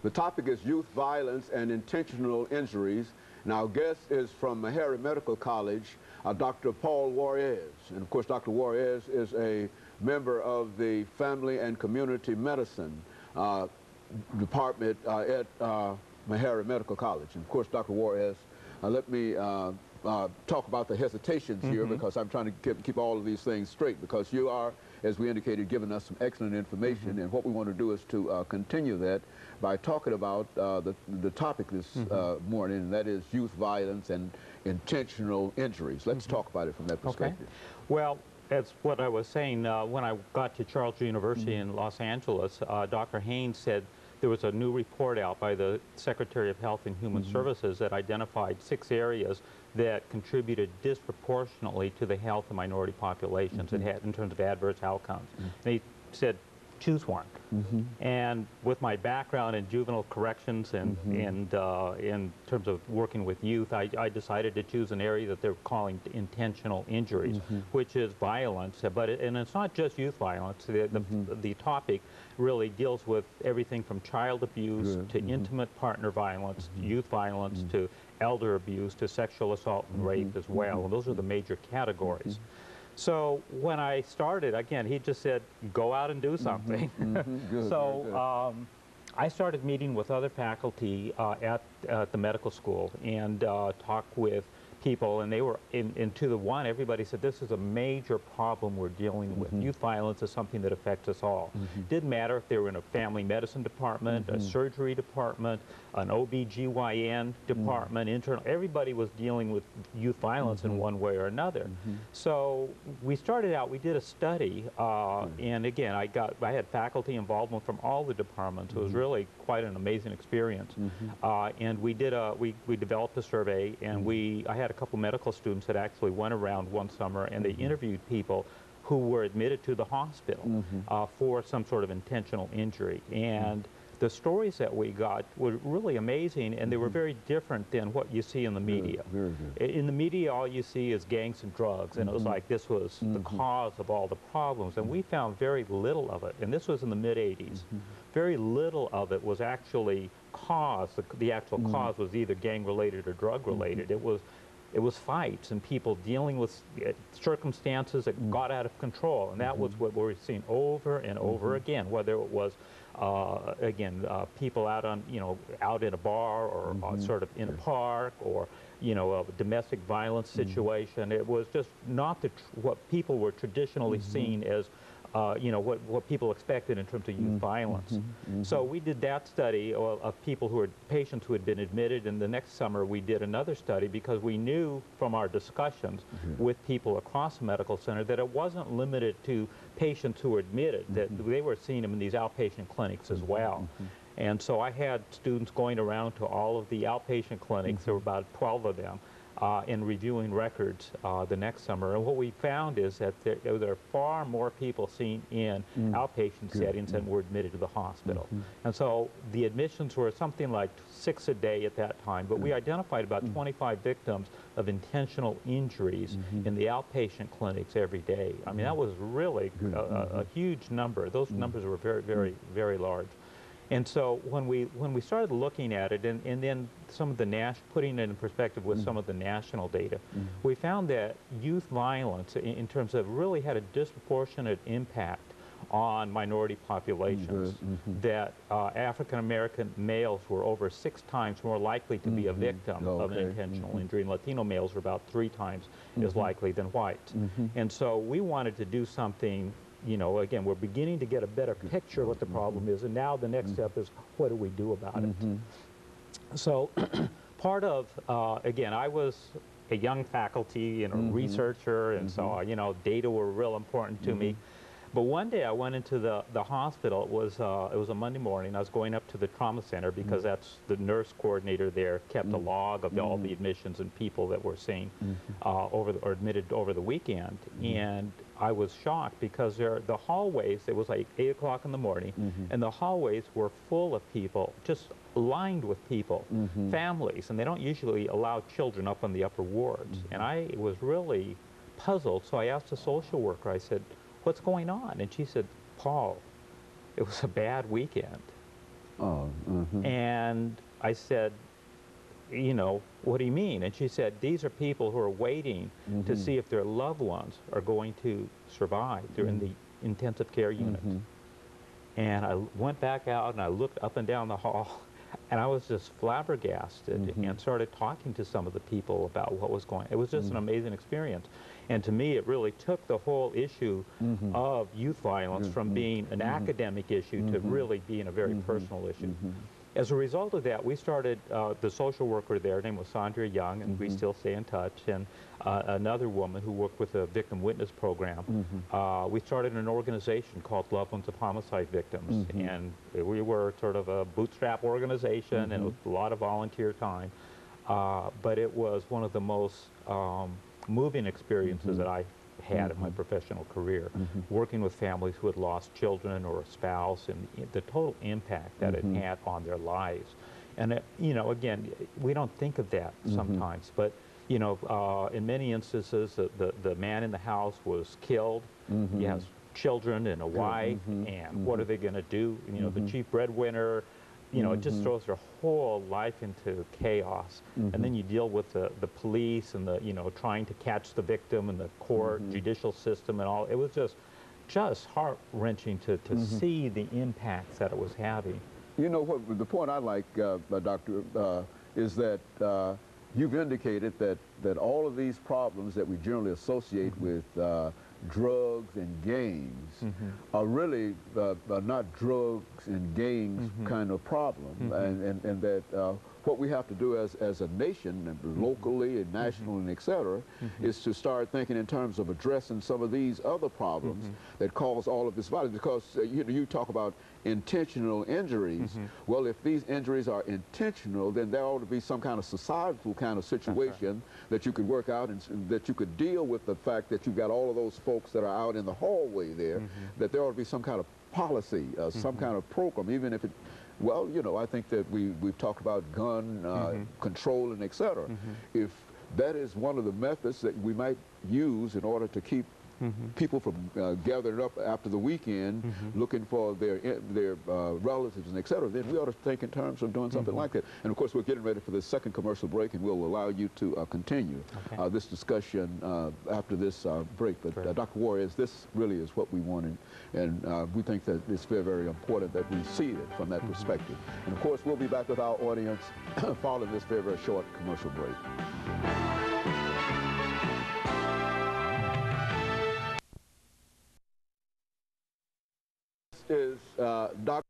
The topic is youth violence and intentional injuries. And our guest is from Meharry Medical College, Dr. Paul Juarez. And of course, Dr. Juarez is a member of the Family and Community Medicine department at Meharry Medical College. And of course, Dr. Juarez, let me talk about the hesitations here, because I'm trying to keep all of these things straight, because you are, as we indicated, giving us some excellent information, and what we want to do is to continue that by talking about the topic this morning, and that is youth violence and intentional injuries. Let's talk about it from that perspective. Okay. Well, that's what I was saying. When I got to Charles University in Los Angeles, Dr. Haynes said there was a new report out by the Secretary of Health and Human Services that identified 6 areas that contributed disproportionately to the health of minority populations in terms of adverse outcomes. They said, choose one. And with my background in juvenile corrections and in terms of working with youth, I decided to choose an area that they're calling intentional injuries, which is violence. And it's not just youth violence. The topic really deals with everything from child abuse to intimate partner violence, youth violence, to elder abuse, to sexual assault and rape as well. And those are the major categories. So when I started, again, he just said, go out and do something. I started meeting with other faculty at the medical school and talked with people, and they were to the one, everybody said, this is a major problem we're dealing with. Youth violence is something that affects us all. Didn't matter if they were in a family medicine department, a surgery department, an OB/GYN department, internal, everybody was dealing with youth violence in one way or another. So we started out, we did a study, and again, I had faculty involvement from all the departments. It was really quite an amazing experience. And we developed a survey, and I had a couple medical students that actually went around one summer, and they interviewed people who were admitted to the hospital for some sort of intentional injury. And the stories that we got were really amazing, and they were very different than what you see in the media. In the media, all you see is gangs and drugs, and it was like this was the cause of all the problems, and we found very little of it. And this was in the mid-'80s. Very little of it was actually caused. The actual cause was either gang-related or drug-related. It was fights and people dealing with circumstances that got out of control, and that was what we're seeing over and over again, whether it was people out on, out in a bar or sort of in a park, or, a domestic violence situation. It was just not what people were traditionally seen as, what people expected in terms of youth violence. So we did that study of patients who had been admitted, and the next summer we did another study because we knew from our discussions with people across the medical center that it wasn't limited to patients who were admitted, that they were seeing them in these outpatient clinics as well. And so I had students going around to all of the outpatient clinics, there were about 12 of them, and reviewing records the next summer. And what we found is that there are far more people seen in outpatient settings than were admitted to the hospital. And so the admissions were something like 6 a day at that time, but we identified about 25 victims of intentional injuries in the outpatient clinics every day. I mean, that was really a huge number. Those numbers were very, very, very large. And so when we started looking at it, and then some of the putting it in perspective with some of the national data, we found that youth violence, in terms of really had a disproportionate impact on minority populations. That African American males were over 6 times more likely to be a victim of an intentional injury, and Latino males were about 3 times as likely than whites. And so we wanted to do something. Again, we're beginning to get a better picture of what the problem is, and now the next step is, what do we do about it? So part of, again, I was a young faculty and a researcher, and so, data were real important to me. But one day I went into the hospital. It was a Monday morning. I was going up to the trauma center because that's the nurse coordinator there kept a log of all the admissions and people that were seen or admitted over the weekend. And I was shocked because the hallways, it was like 8 o'clock in the morning, and the hallways were full of people, just lined with people, families, and they don't usually allow children up on the upper wards. And I was really puzzled, so I asked a social worker, I said, what's going on? And she said, Paul, it was a bad weekend. Oh, mhm. And I said, you know, what do you mean? And she said, these are people who are waiting to see if their loved ones are going to survive. They're in the intensive care unit. And I went back out and I looked up and down the hall and I was just flabbergasted and started talking to some of the people about what was going on. It was just an amazing experience. And to me, it really took the whole issue of youth violence from being an academic issue to really being a very personal issue. As a result of that, we started, the social worker there, her name was Sandra Young, and we still stay in touch, and another woman who worked with the Victim Witness Program. We started an organization called Loved Ones of Homicide Victims, and we were sort of a bootstrap organization, and it was a lot of volunteer time. But it was one of the most moving experiences that I had in my professional career, working with families who had lost children or a spouse, and the total impact that it had on their lives. And it, you know, again, we don't think of that sometimes, but you know, in many instances, the man in the house was killed. He has children and a wife, and what are they going to do? You know, the chief breadwinner. You know, it just throws their whole life into chaos. And then you deal with the police and the, you know, trying to catch the victim and the court, judicial system and all. It was just heart-wrenching to see the impacts that it was having. You know, what the point I like, Doctor, is that you've indicated that all of these problems that we generally associate with drugs and gangs are really not drugs and gangs kind of problem, and that what we have to do as a nation, locally and nationally and et cetera, is to start thinking in terms of addressing some of these other problems that cause all of this violence. Because you talk about intentional injuries. Well, if these injuries are intentional, then there ought to be some kind of societal kind of situation that you could work out, and that you could deal with the fact that you've got all of those folks that are out in the hallway there, that there ought to be some kind of policy, some kind of program, even if it, well, you know, I think that we've talked about gun control and et cetera. If that is one of the methods that we might use in order to keep people from gathering up after the weekend looking for their relatives and et cetera, then we ought to think in terms of doing something like that. And of course, we're getting ready for the second commercial break, and we'll allow you to continue this discussion after this break. But Dr. Juarez, this really is what we wanted, and we think that it's very, very important that we see it from that perspective. And of course, we'll be back with our audience following this very, very short commercial break. Is Dr.